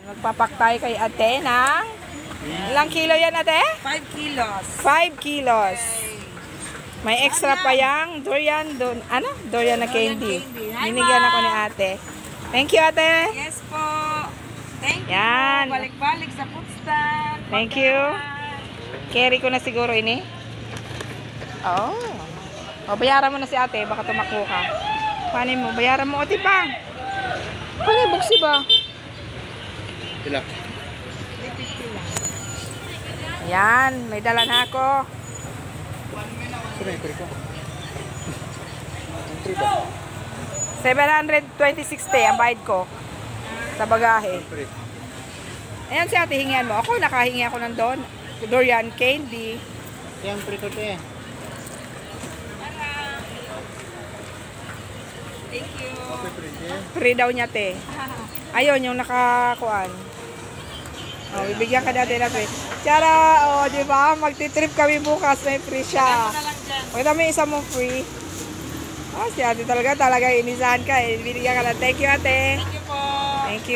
Magpapaktay kay ate ng ilang kilo yan ate? 5 kilos. 5 kilos. May extra pa yang durian doon. Ano? Durian na candy. Binigyan ako ni ate. Thank you ate. Yes po. Thank you. Yan. Balik-balik sa food stand. Thank you. Carry ko na siguro ini. Oh. O, bayaran mo na si ate. Baka tumakbo ka. Paano mo? Bayaran mo. Ate pa. Paano yung buksi ba? Sila. Yan. May dala na ako. Sino yung ko? 726 ang bayad ko. Sa bagahe. Ayan si ate, hingian mo. Ako, nakahingi ako ng doon. Durian candy. Siyempre ko te. Thank you. Free daw niya te. Ayun, yung nakakuan. Oh, bibigyan ka natin na free. Tiyara, oh, di ba? Magti-trip kami bukas. May free siya. Pakita mo yung isa mong free. Oh, si ate talaga inisahan ka. Binigyan ka na. Thank you ate. Thank you po. Thank you.